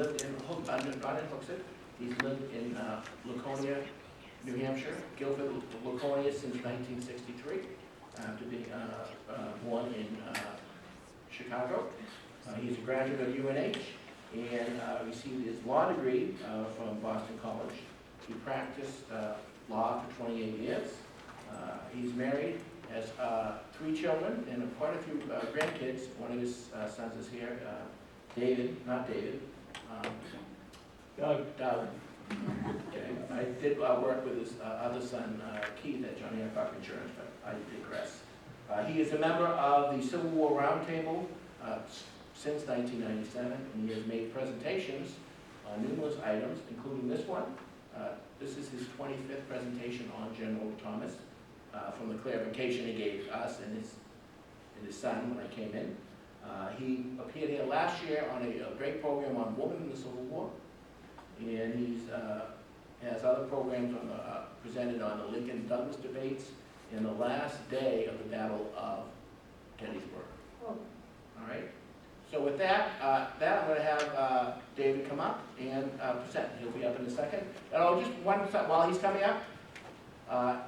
lived in, not in Hooksett, he's lived in Laconia, New Hampshire, Guilford, Laconia since 1963, after being born in Chicago. He's a graduate of UNH and received his law degree from Boston College. He practiced law for 28 years. He's married, has 3 children and quite a few grandkids. One of his sons is here, David, not David, Doug. Okay. I did work with his other son, Keith, at John Hancock Insurance, but I digress. He is a member of the Civil War Roundtable since 1997, and he has made presentations on numerous items, including this one. This is his 25th presentation on General Thomas, from the clarification he gave us and his son when I came in. He appeared here last year on a great program on women in the Civil War, and he's has other programs on presented on the Lincoln-Douglas debates in the last day of the Battle of Gettysburg. Oh. All right. So with that, I'm going to have David come up and present. He'll be up in a second. And I'll just one second while he's coming up.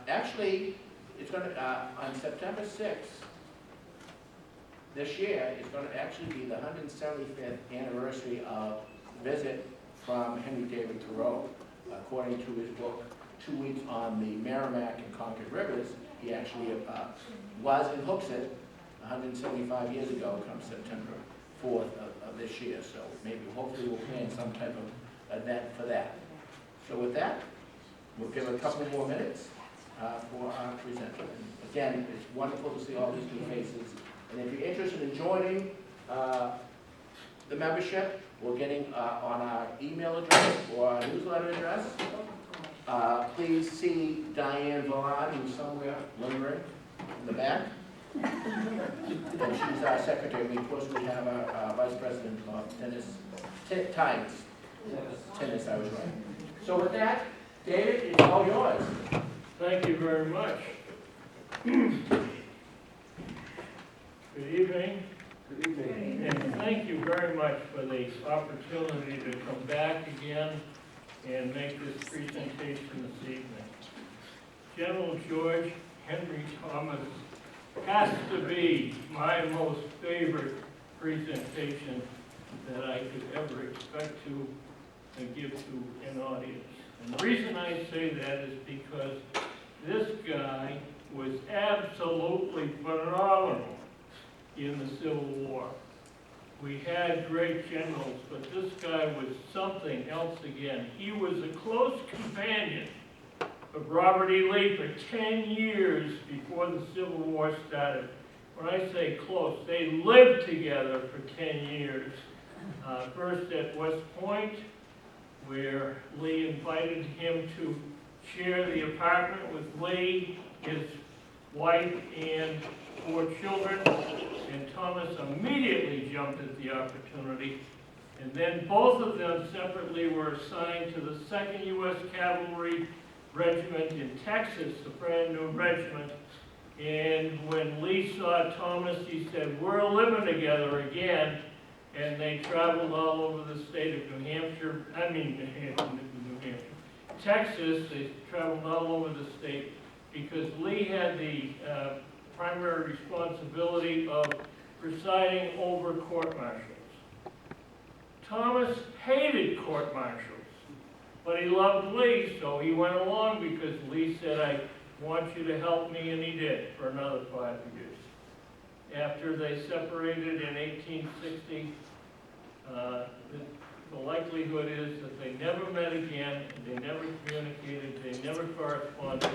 Actually, it's going to on September 6th this year. It's going to actually be the 175th anniversary of the visit from Henry David Thoreau. According to his book, 2 Weeks on the Merrimack and Concord Rivers, he actually was in Hooksett 175 years ago, come September 4th of this year. So maybe, hopefully, we'll plan some type of event for that. So with that, we'll give a couple more minutes for our presenter. And again, it's wonderful to see all these new faces. And if you're interested in joining the membership, we're getting on our email address or our newsletter address. Please see Diane Vallon, who's somewhere lingering in the back. And she's our secretary. And of course, we have our vice president of tennis, tennis, I was right. So with that, David, it's all yours. Thank you very much. Good evening. Good evening. And thank you very much for the opportunity to come back again and make this presentation this evening. General George Henry Thomas has to be my most favorite presentation that I could ever expect to give to an audience. And the reason I say that is because this guy was absolutely phenomenal in the Civil War. We had great generals, but this guy was something else again. He was a close companion of Robert E. Lee for 10 years before the Civil War started. When I say close, they lived together for 10 years. First at West Point, where Lee invited him to share the apartment with Lee, his wife, and 4 children, and Thomas immediately jumped at the opportunity. And then both of them separately were assigned to the 2nd U.S. Cavalry Regiment in Texas, a brand new regiment. And when Lee saw Thomas, he said, "We're living together again." And they traveled all over the state of New Hampshire, Texas. They traveled all over the state because Lee had the primary responsibility of presiding over court-martials. Thomas hated court-martials, but he loved Lee, so he went along because Lee said, "I want you to help me," and he did for another 5 years. After they separated in 1860, the likelihood is that they never met again, they never communicated, they never corresponded,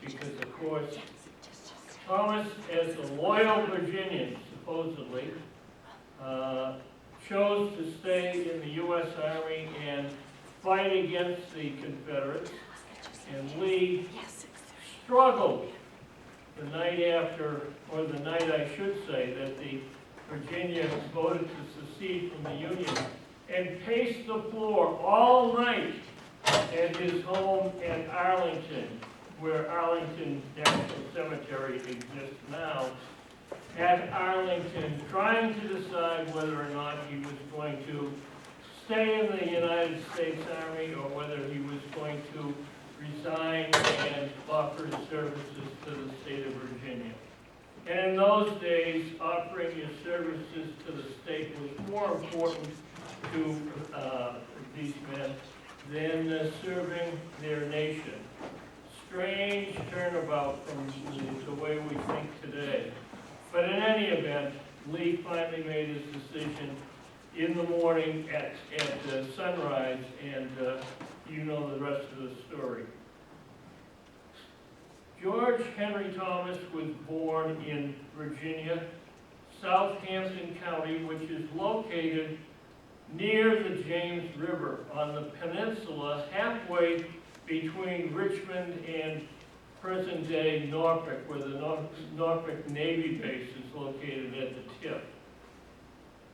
because of course, Thomas, as a loyal Virginian, supposedly, chose to stay in the U.S. Army and fight against the Confederates, and Lee struggled the night after, or the night I should say, that the Virginia voted to secede from the Union, and paced the floor all night at his home in Arlington, where Arlington National Cemetery exists now, at Arlington, trying to decide whether or not he was going to stay in the United States Army or whether he was going to resign and offer his services to the state of Virginia. And in those days, offering your services to the state was more important to these men than serving their nation. Strange turnabout from the way we think today. But in any event, Lee finally made his decision in the morning at sunrise, and you know the rest of the story. George Henry Thomas was born in Virginia, Southampton County, which is located near the James River on the peninsula, halfway between Richmond and present-day Norfolk, where the Norfolk Navy base is located at the tip.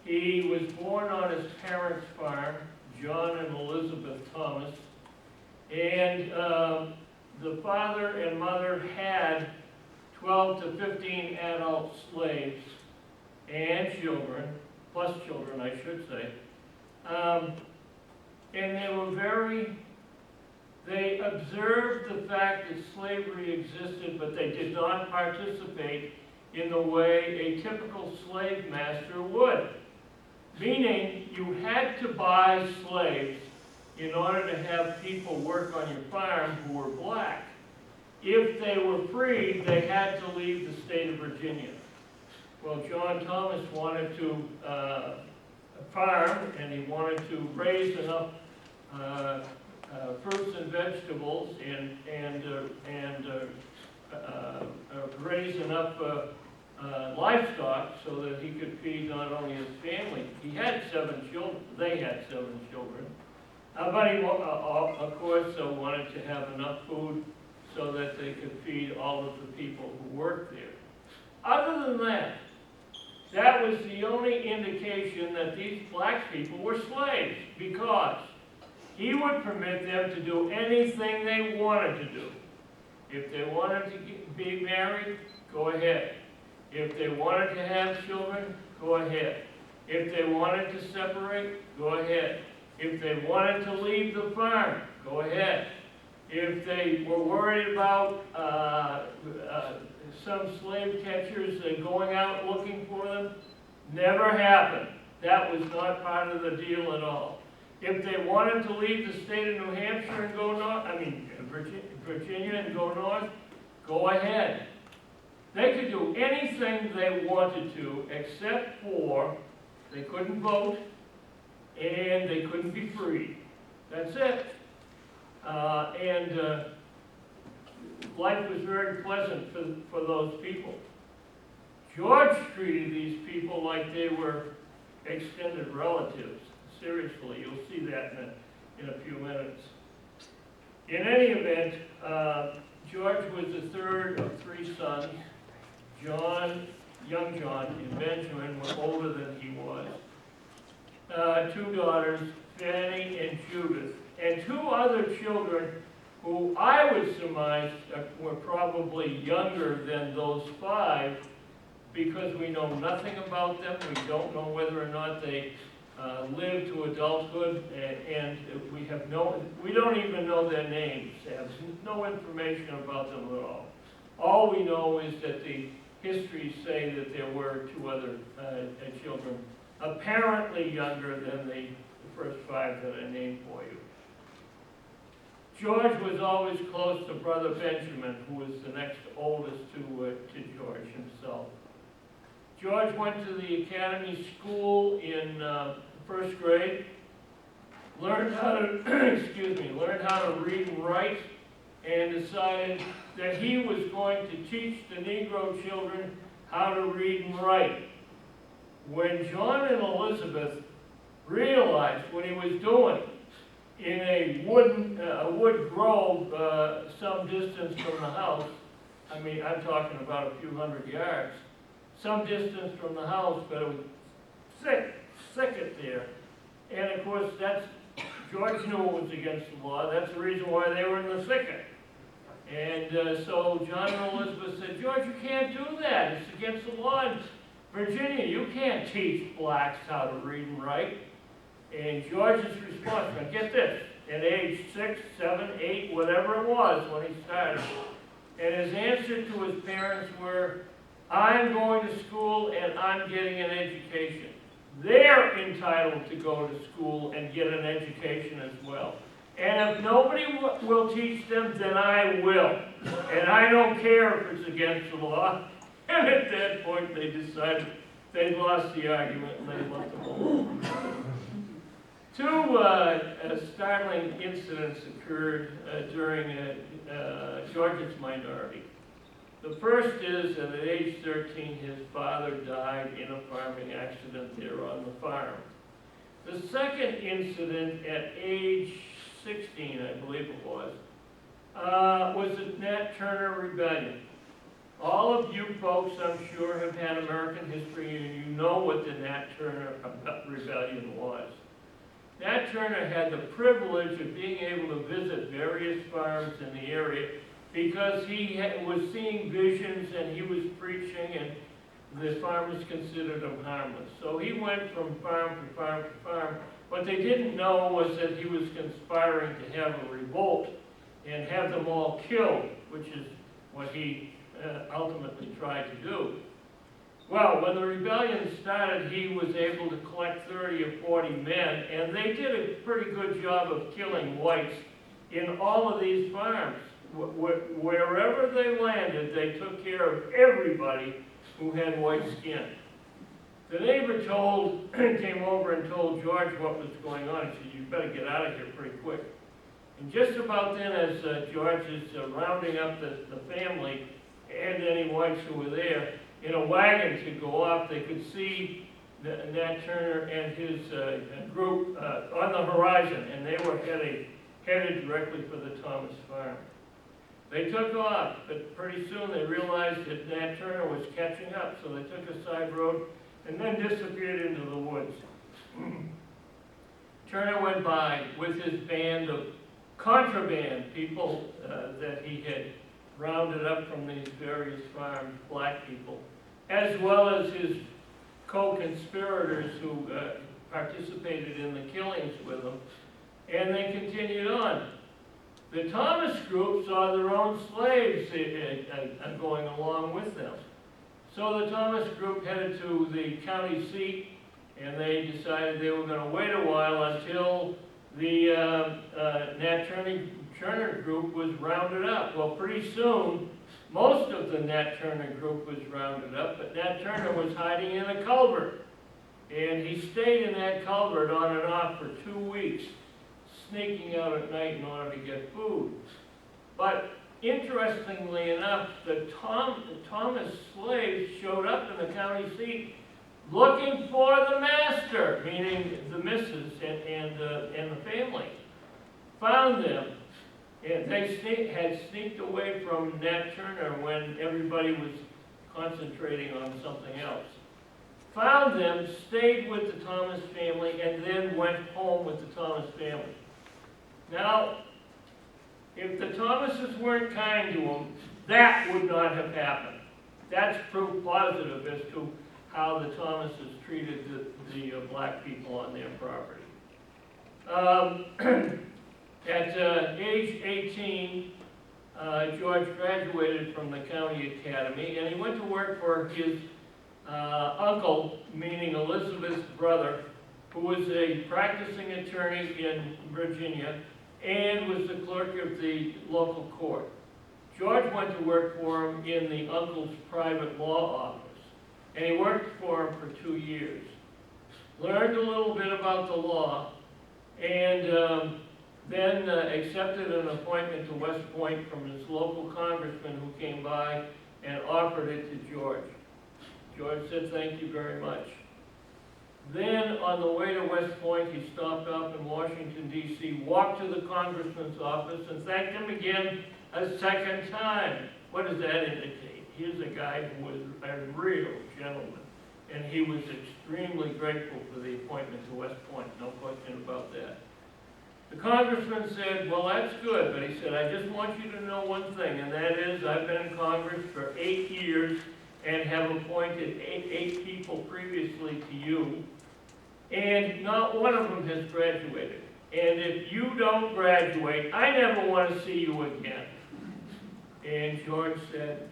He was born on his parents' farm, John and Elizabeth Thomas, and the father and mother had 12 to 15 adult slaves and children, plus children, I should say. And they observed the fact that slavery existed, but they did not participate in the way a typical slave master would. Meaning, you had to buy slaves in order to have people work on your farm who were black. If they were freed, they had to leave the state of Virginia. Well, John Thomas wanted to farm, and he wanted to raise enough fruits and vegetables and raise enough livestock so that he could feed not only his family. He had 7 children. They had 7 children. But he, of course, wanted to have enough food so that they could feed all of the people who worked there. Other than that, that was the only indication that these black people were slaves, because he would permit them to do anything they wanted to do. If they wanted to be married, go ahead. If they wanted to have children, go ahead. If they wanted to separate, go ahead. If they wanted to leave the farm, go ahead. If they were worried about some slave catchers going out looking for them, never happened. That was not part of the deal at all. If they wanted to leave the state of New Hampshire and go north, Virginia and go north, go ahead. They could do anything they wanted to, except for they couldn't vote and they couldn't be free. That's it. Life was very pleasant for those people. George treated these people like they were extended relatives. Seriously, you'll see that in a few minutes. In any event, George was the third of 3 sons. Young John and Benjamin were older than he was. 2 daughters, Fanny and Judith, and 2 other children who I would surmise were probably younger than those 5, because we know nothing about them. We don't know whether or not they lived to adulthood, and we don't even know their names. There's no information about them at all. All we know is that the histories say that there were 2 other children, apparently younger than the first 5 that I named for you. George was always close to brother Benjamin, who was the next oldest to George himself. George went to the academy school in 1st grade, learned how to read and write, and decided that he was going to teach the Negro children how to read and write. When John and Elizabeth realized what he was doing in a wood grove some distance from the house, I'm talking about a few hundred yards, some distance from the house, but it was thicket there. And of course, George knew it was against the law. That's the reason why they were in the thicket. And so John and Elizabeth said, George, you can't do that. It's against the law in Virginia. You can't teach blacks how to read and write. And George's response, now get this, at age 6, 7, 8, whatever it was when he started, and his answer to his parents were, I'm going to school and I'm getting an education. They're entitled to go to school and get an education as well. And if nobody will teach them, then I will. And I don't care if it's against the law. And at that point, they decided they lost the argument and they left them alone. Two startling incidents occurred during George's minority. The first is that at age 13, his father died in a farming accident there on the farm. The second incident at age 16, I believe it was the Nat Turner Rebellion. All of you folks, I'm sure, have had American history and you know what the Nat Turner Rebellion was. Nat Turner had the privilege of being able to visit various farms in the area because he was seeing visions and he was preaching and the farmers considered him harmless. So he went from farm to farm to farm. What they didn't know was that he was conspiring to have a revolt and have them all killed, which is what he ultimately tried to do. Well, when the rebellion started, he was able to collect 30 or 40 men, and they did a pretty good job of killing whites in all of these farms. Wherever they landed, they took care of everybody who had white skin. The neighbor came over and told George what was going on. He said, you better get out of here pretty quick. And just about then, as George is rounding up the family and any whites who were there, in a wagon to go off, they could see Nat Turner and his group on the horizon, and they were headed directly for the Thomas farm. They took off, but pretty soon they realized that Nat Turner was catching up, so they took a side road and then disappeared into the woods. Turner went by with his band of contraband people that he had rounded up from these various farms, black people, as well as his co-conspirators who participated in the killings with him, and they continued on. The Thomas group saw their own slaves going along with them. So the Thomas group headed to the county seat, and they decided they were going to wait a while until the Nat Turner group was rounded up. Well, pretty soon, most of the Nat Turner group was rounded up, but Nat Turner was hiding in a culvert. And he stayed in that culvert on and off for 2 weeks, sneaking out at night in order to get food. But interestingly enough, the Thomas slaves showed up in the county seat looking for the master, meaning the missus and the family. Found them, and they had sneaked away from Nat Turner when everybody was concentrating on something else. Found them, stayed with the Thomas family, and then went home with the Thomas family. Now, if the Thomases weren't kind to him, that would not have happened. That's proof positive as to how the Thomases treated the black people on their property. At age 18, George graduated from the county academy, and he went to work for his uncle, meaning Elizabeth's brother, who was a practicing attorney in Virginia and was the clerk of the local court. George went to work for him in the uncle's private law office, and he worked for him for 2 years. Learned a little bit about the law, and then accepted an appointment to West Point from his local congressman who came by and offered it to George. George said, thank you very much. Then, on the way to West Point, he stopped off in Washington, D.C., walked to the congressman's office, and thanked him again a second time. What does that indicate? Here's a guy who was a real gentleman, and he was extremely grateful for the appointment to West Point, no question about that. The congressman said, well, that's good, but he said, I just want you to know one thing, and that is I've been in Congress for 8 years and have appointed eight people previously to you. and not one of them has graduated. And if you don't graduate, I never want to see you again. And George said,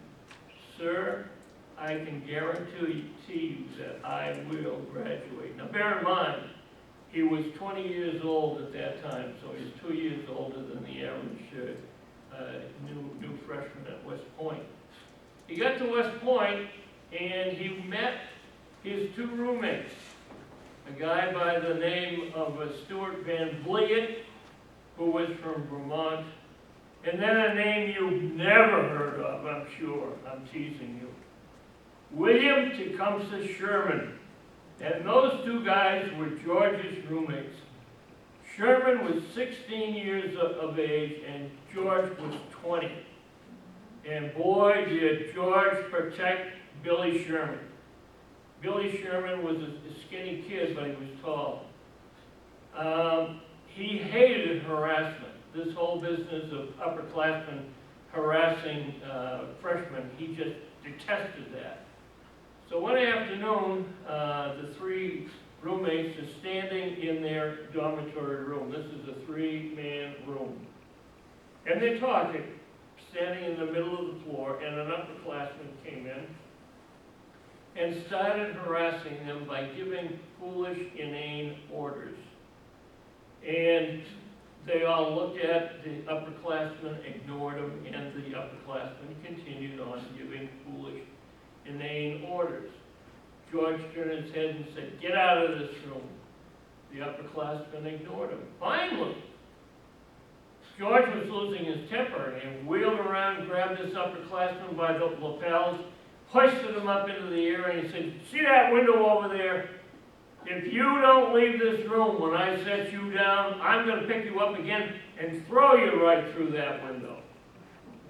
sir, I can guarantee you that I will graduate. Now bear in mind, he was 20 years old at that time, so he's 2 years older than the average new freshman at West Point. He got to West Point and he met his two roommates, a guy by the name of Stuart Van Vliet, who was from Vermont, and then a name you've never heard of, I'm sure, I'm teasing you, William Tecumseh Sherman. And those two guys were George's roommates. Sherman was 16 years of age and George was 20. And boy, did George protect Billy Sherman. Billy Sherman was a skinny kid, but he was tall. He hated harassment. This whole business of upperclassmen harassing freshmen, he just detested that. So one afternoon, the three roommates are standing in their dormitory room. This is a three-man room. And they're talking, standing in the middle of the floor, and an upperclassman came in and started harassing them by giving foolish, inane orders. And they all looked at the upperclassman, ignored him, and the upperclassman continued on giving foolish, inane orders. George turned his head and said, "Get out of this room." The upperclassman ignored him. Finally, George was losing his temper and wheeled around, grabbed this upperclassman by the lapels, hoisted him up into the air, and he said, "See that window over there? If you don't leave this room when I set you down, I'm going to pick you up again and throw you right through that window."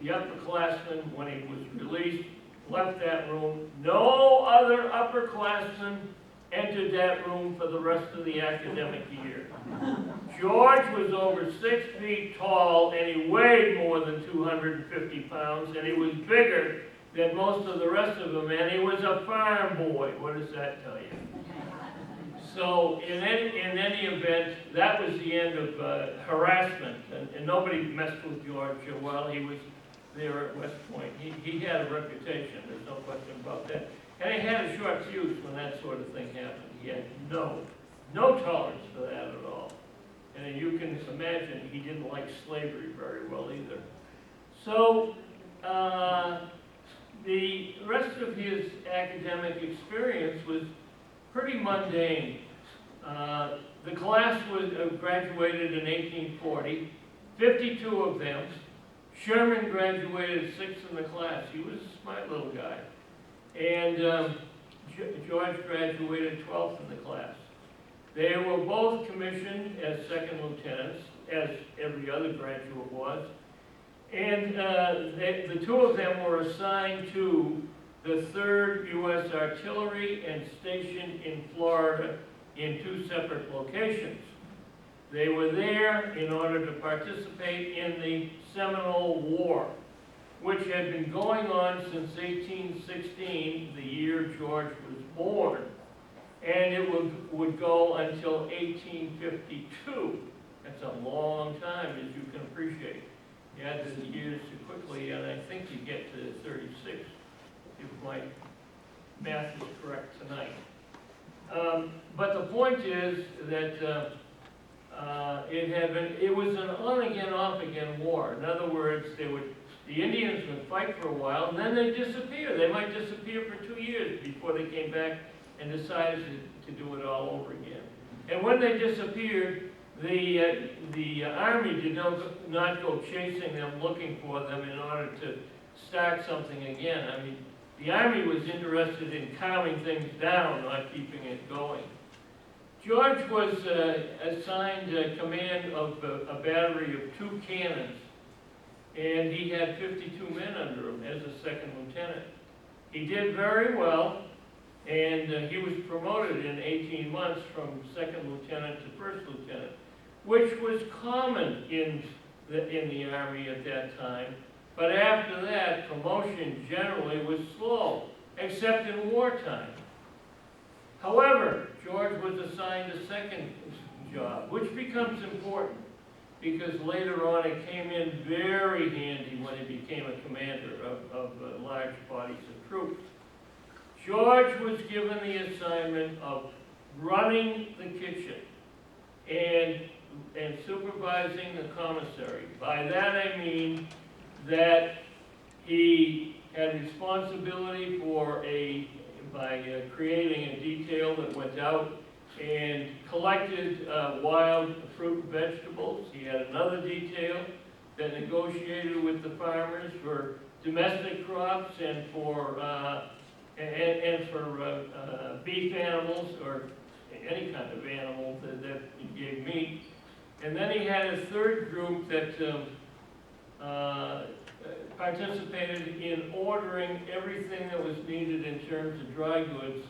The upperclassman, when he was released, left that room. No other upperclassman entered that room for the rest of the academic year. George was over 6 feet tall, and he weighed more than 250 pounds, and he was bigger than most of the rest of them, and he was a farm boy. What does that tell you? So in any event, that was the end of harassment, and nobody messed with George while he was there at West Point. He had a reputation, there's no question about that. And he had a short fuse when that sort of thing happened. He had no tolerance for that at all. And you can imagine he didn't like slavery very well either. So the rest of his academic experience was pretty mundane. The class was graduated in 1840, 52 of them. Sherman graduated 6th in the class. He was a smart little guy. And George graduated 12th in the class. They were both commissioned as second lieutenants, as every other graduate was. And the two of them were assigned to the 3rd U.S. Artillery and stationed in Florida in 2 separate locations. They were there in order to participate in the Seminole War, which had been going on since 1816, the year George was born, and it would go until 1852. That's a long time, as you can appreciate. You add the years too quickly, and I think you get to 36, if my math is correct tonight. But the point is that it was an on-again, off-again war. In other words, the Indians would fight for a while, and then they'd disappear. They might disappear for 2 years before they came back and decided to do it all over again. And when they disappeared, the army did not go chasing them, looking for them in order to start something again. I mean, the army was interested in calming things down, not keeping it going. George was assigned command of a battery of 2 cannons, and he had 52 men under him as a second lieutenant. He did very well, and he was promoted in 18 months from second lieutenant to first lieutenant, which was common in the Army at that time. But after that, promotion generally was slow, except in wartime. However, George was assigned a second job, which becomes important because later on it came in very handy when he became a commander of large bodies of troops. George was given the assignment of running the kitchen and supervising the commissary. By that I mean that he had responsibility for by creating a detail that went out and collected wild fruit and vegetables. He had another detail that negotiated with the farmers for domestic crops and for beef animals or any kind of animal that gave meat. And then he had a third group that participated in ordering everything that was needed in terms of dry goods,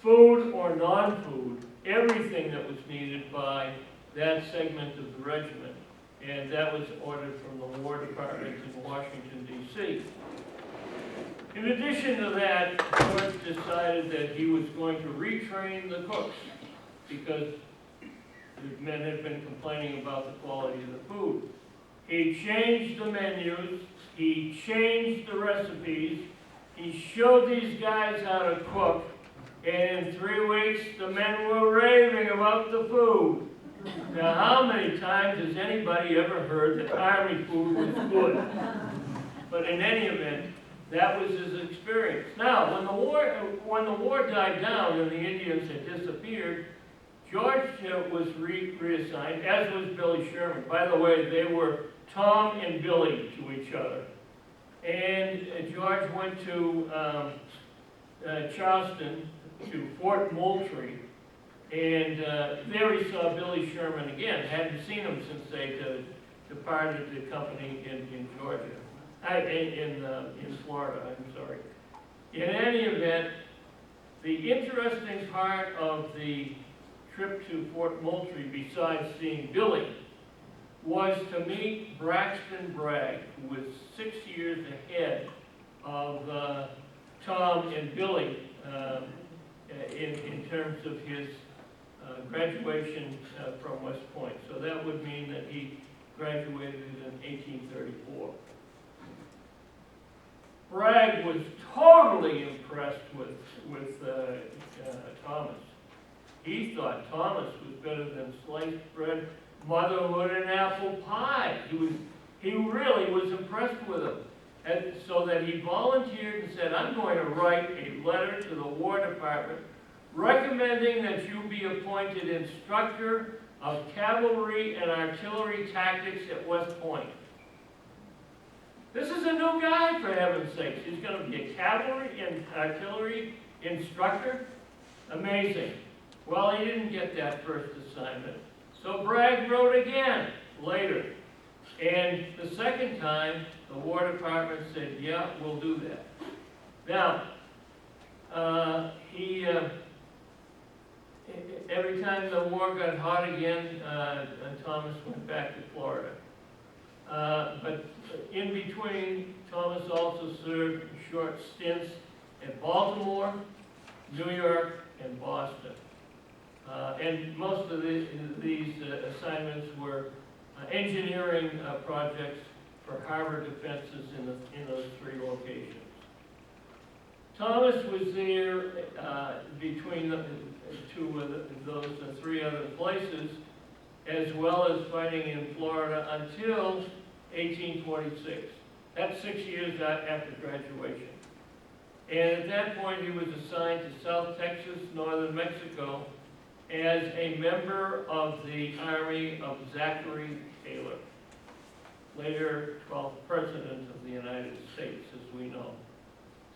food or non-food, everything that was needed by that segment of the regiment. And that was ordered from the War Department in Washington, D.C. In addition to that, George decided that he was going to retrain the cooks because the men had been complaining about the quality of the food. He changed the menus, he changed the recipes, he showed these guys how to cook, and in 3 weeks the men were raving about the food. Now, how many times has anybody ever heard that Army food was good? But in any event, that was his experience. Now, when the war died down and the Indians had disappeared, George was reassigned, as was Billy Sherman. By the way, they were Tom and Billy to each other. And George went to Charleston, to Fort Moultrie, and there he saw Billy Sherman again. Hadn't seen him since they departed the company in Georgia. In Florida, I'm sorry. In any event, the interesting part of the trip to Fort Moultrie, besides seeing Billy, was to meet Braxton Bragg, who was 6 years ahead of Tom and Billy in terms of his graduation from West Point. So that would mean that he graduated in 1834. Bragg was totally impressed with Thomas. He thought Thomas was better than sliced bread, motherhood, and apple pie. He really was impressed with him. And so that he volunteered and said, I'm going to write a letter to the War Department recommending that you be appointed instructor of cavalry and artillery tactics at West Point. This is a new guy, for heaven's sakes. He's going to be a cavalry and artillery instructor? Amazing. Well, he didn't get that first assignment. So Bragg wrote again later. And the second time, the War Department said, yeah, we'll do that. Now, every time the war got hot again, Thomas went back to Florida. But in between, Thomas also served short stints at Baltimore, New York, and Boston. And most of these assignments were engineering projects for harbor defenses in those 3 locations. Thomas was there between those 3 other places, as well as fighting in Florida until 1846. That's 6 years after graduation. And at that point, he was assigned to South Texas, northern Mexico, as a member of the army of Zachary Taylor, later 12th President of the United States, as we know.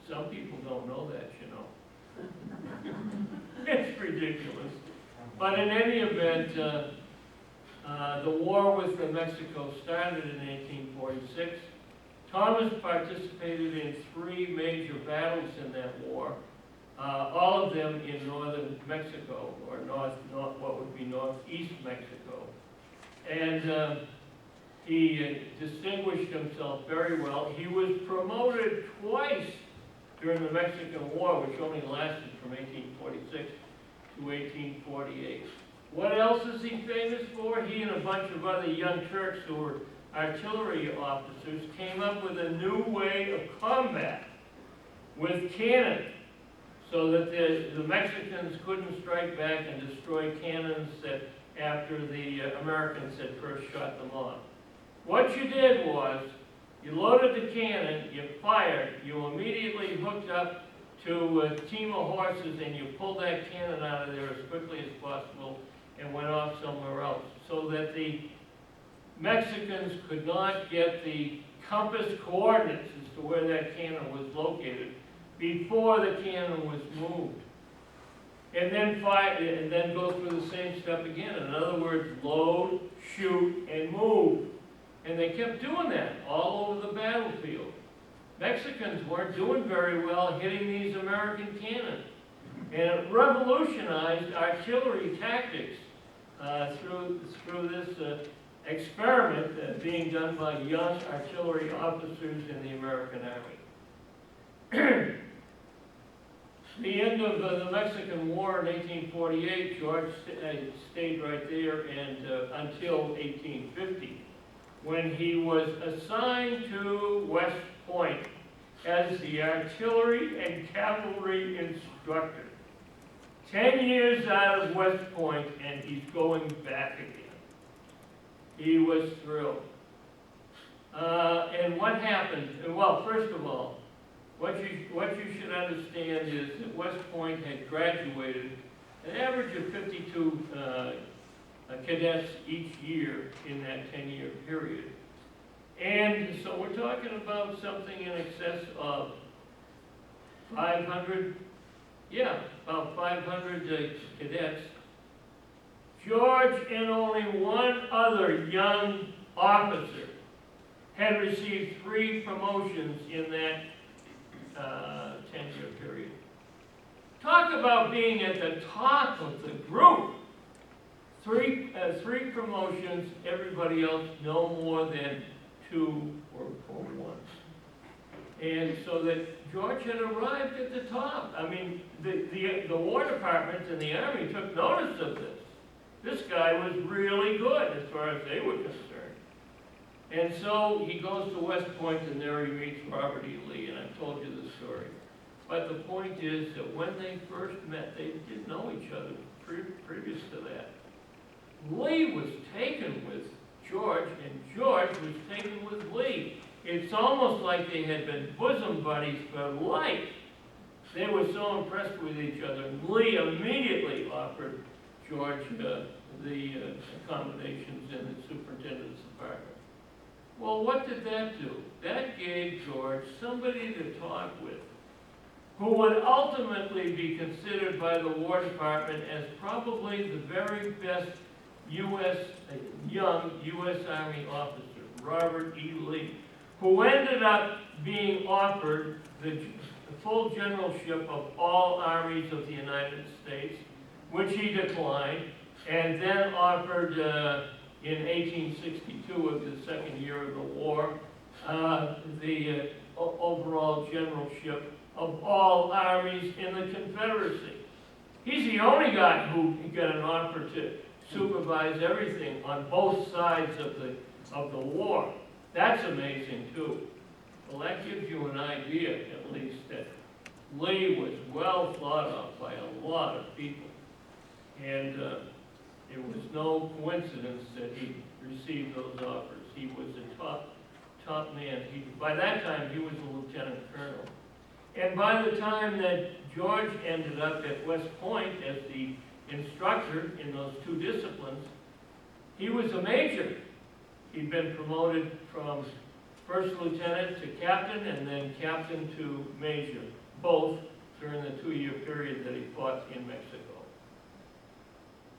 Some people don't know that, you know. It's ridiculous. But in any event, the war with Mexico started in 1846. Thomas participated in 3 major battles in that war, all of them in northern Mexico, or what would be northeast Mexico. And he distinguished himself very well. He was promoted twice during the Mexican War, which only lasted from 1846 to to 1848. What else is he famous for? He and a bunch of other young Turks who were artillery officers came up with a new way of combat with cannon, so that the Mexicans couldn't strike back and destroy cannons that after the Americans had first shot them off. What you did was, you loaded the cannon, you fired, you immediately hooked up to a team of horses and you pulled that cannon out of there as quickly as possible and went off somewhere else, so that the Mexicans could not get the compass coordinates as to where that cannon was located before the cannon was moved. And then fire, and then go through the same step again. In other words, load, shoot, and move. And they kept doing that all over the battlefield. Mexicans weren't doing very well hitting these American cannons. And it revolutionized artillery tactics through this experiment being done by young artillery officers in the American Army. The end of the Mexican War in 1848, George stayed right there and until 1850, when he was assigned to West Point as the artillery and cavalry instructor. 10 years out of West Point, and he's going back again. He was thrilled. And what happened? Well, first of all, what you should understand is that West Point had graduated an average of 52 cadets each year in that 10-year period. And so we're talking about something in excess of 500, about 500 cadets. George and only one other young officer had received 3 promotions in that 10-year period. Talk about being at the top of the group. 3 promotions, everybody else no more than 2 or 1. And so that George had arrived at the top. I mean, the War Department and the Army took notice of this. This guy was really good as far as they were concerned. And so he goes to West Point, and there he meets Robert E. Lee, and I've told you the story. But the point is that when they first met, they didn't know each other previous to that. Lee was taken with George, and George was taken with Lee. It's almost like they had been bosom buddies for life. They were so impressed with each other. Lee immediately offered George the accommodations in the superintendent's department. Well, what did that do? That gave George somebody to talk with, who would ultimately be considered by the War Department as probably the very best young U.S. Army officer, Robert E. Lee, who ended up being offered the full generalship of all armies of the United States, which he declined, and then offered in 1862, of the second year of the war, the overall generalship of all armies in the Confederacy. He's the only guy who got an offer to supervise everything on both sides of the war. That's amazing too. Well, that gives you an idea, at least, that Lee was well thought of by a lot of people. And it was no coincidence that he received those offers. He was a top man. By that time, he was a lieutenant colonel. And by the time that George ended up at West Point as the instructor in those 2 disciplines, he was a major. He'd been promoted from first lieutenant to captain and then captain to major, both during the 2-year period that he fought in Mexico.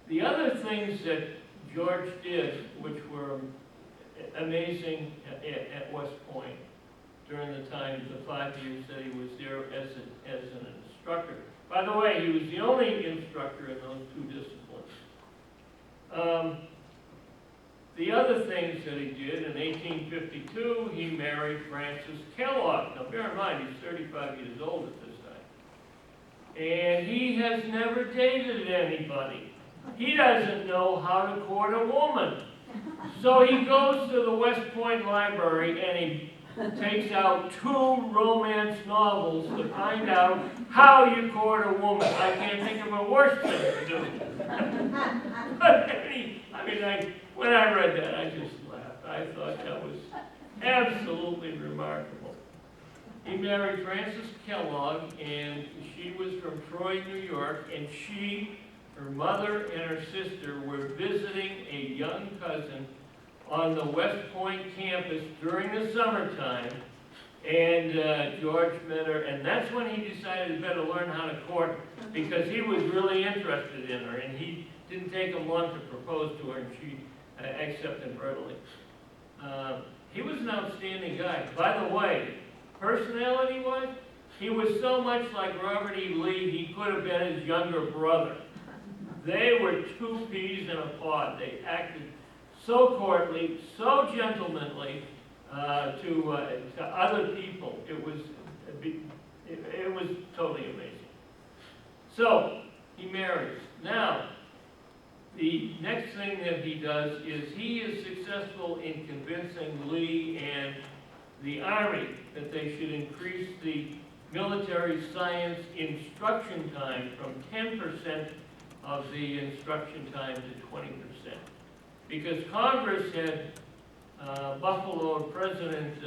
The other things that George did, which were amazing at West Point during the time, the 5 years that he was there as an instructor. By the way, he was the only instructor in those 2 disciplines. The other things that he did, in 1852, he married Frances Kellogg. Now bear in mind, he's 35 years old at this time. and he has never dated anybody. He doesn't know how to court a woman. So he goes to the West Point Library and he takes out 2 romance novels to find out how you court a woman. I can't think of a worse thing to do. When I read that, I just laughed. I thought that was absolutely remarkable. He married Frances Kellogg, and she was from Troy, New York, and she, her mother, and her sister were visiting a young cousin on the West Point campus during the summertime, and George met her, and that's when he decided he better learn how to court her, because he was really interested in her, and he didn't take him long to propose to her, and she accepted readily. He was an outstanding guy. By the way, personality-wise, he was so much like Robert E. Lee, he could have been his younger brother. They were 2 peas in a pod. They acted so courtly, so gentlemanly to other people. It was totally amazing. So he marries. Now, the next thing that he does is he is successful in convincing Lee and the Army that they should increase the military science instruction time from 10% of the instruction time to 20%. Because Congress had buffaloed President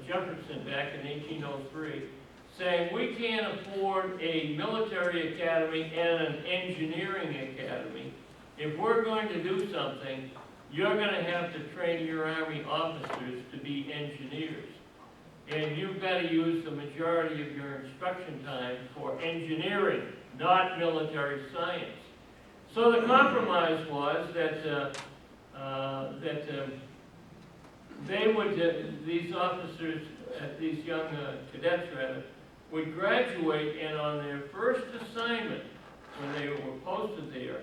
Jefferson back in 1803, saying we can't afford a military academy and an engineering academy. If we're going to do something, you're going to have to train your Army officers to be engineers. And you've got to use the majority of your instruction time for engineering, not military science. So the compromise was that they would, these officers, these young cadets rather, would graduate, and on their first assignment, when they were posted there,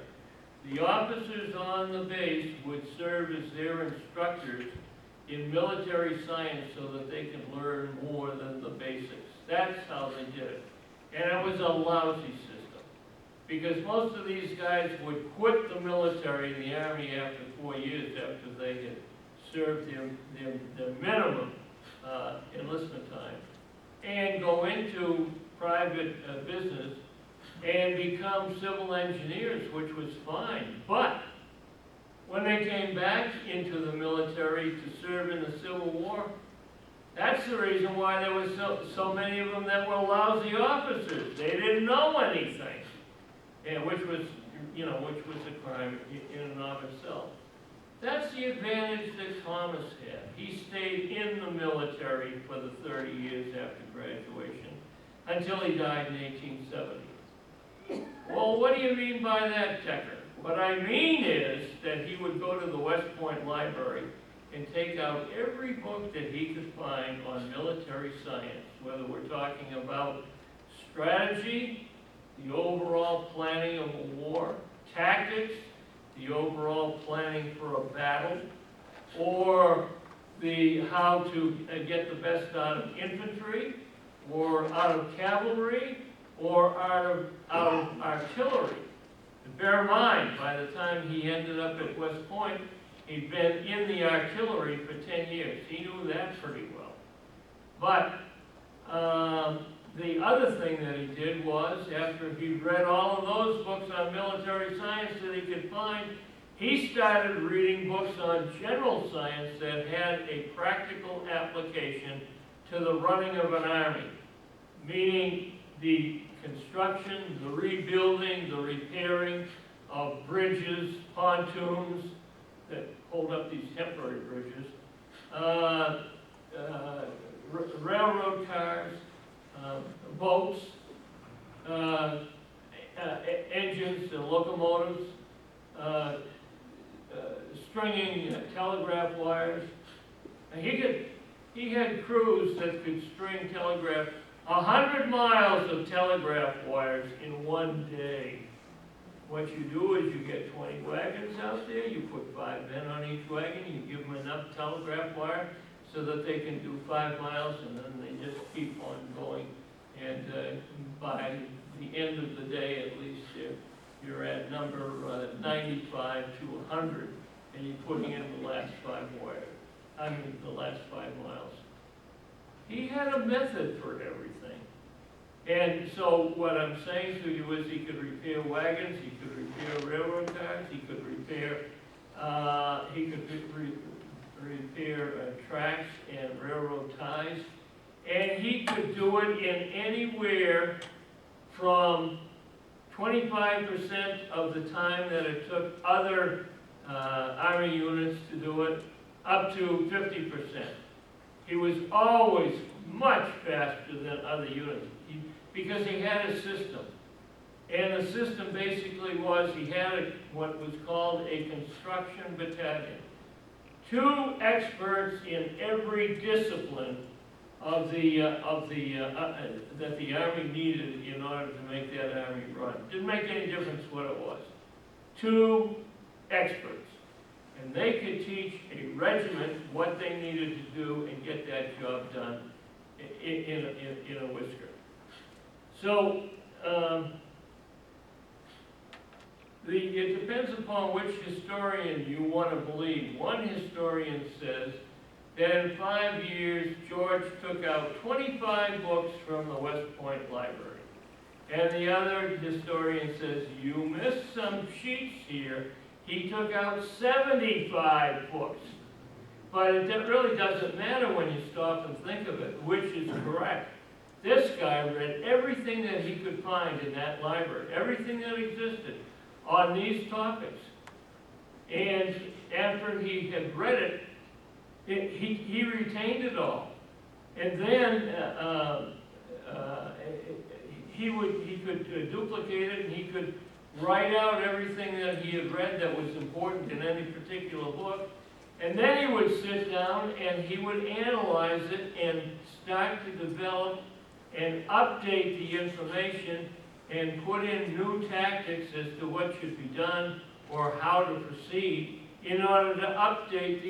the officers on the base would serve as their instructors in military science so that they could learn more than the basics. That's how they did it. And it was a lousy system, because most of these guys would quit the military, the Army, after 4 years after they had served their minimum enlistment time, and go into private business and become civil engineers, which was fine. But when they came back into the military to serve in the Civil War, that's the reason why there was so many of them that were lousy officers. They didn't know anything, and which was a crime in and of itself. That's the advantage that Thomas had. He stayed in the military for the 30 years after graduation until he died in 1870. Well, what do you mean by that, Tecker? What I mean is that he would go to the West Point Library and take out every book that he could find on military science, whether we're talking about strategy, the overall planning of a war, tactics, the overall planning for a battle, or the how to get the best out of infantry, or out of cavalry, or out of artillery. And bear in mind, by the time he ended up at West Point, he'd been in the artillery for 10 years. He knew that pretty well. But the other thing that he did was, after he read all of those books on military science that he could find, he started reading books on general science that had a practical application to the running of an army, meaning the construction, the rebuilding, the repairing of bridges, pontoons that hold up these temporary bridges, railroad cars, boats, engines and locomotives, stringing telegraph wires. And he had crews that could string 100 miles of telegraph wires in one day. What you do is you get 20 wagons out there, you put 5 men on each wagon, you give them enough telegraph wire so that they can do 5 miles, and then they just keep on going And by the end of the day, at least, you're at number 95 to 100, and you're putting in the last 5 miles. He had a method for everything. And so what I'm saying to you is he could repair wagons, he could repair railroad cars, he could repair tracks and railroad ties, and he could do it in anywhere from 25% of the time that it took other Army units to do it, up to 50%. He was always much faster than other units because he had a system. And the system basically was he had what was called a construction battalion. 2 experts in every discipline that the Army needed in order to make that Army run. Didn't make any difference what it was. 2 experts. And they could teach a regiment what they needed to do and get that job done in a whisker. So, it depends upon which historian you want to believe. One historian says that in 5 years, George took out 25 books from the West Point Library. And the other historian says, you missed some sheets here. He took out 75 books. But it really doesn't matter when you stop and think of it, which is correct. This guy read everything that he could find in that library, everything that existed on these topics. And after he had read it, he retained it all. And then he could duplicate it, and he could write out everything that he had read that was important in any particular book. And then he would sit down and he would analyze it and start to develop and update the information and put in new tactics as to what should be done or how to proceed in order to update the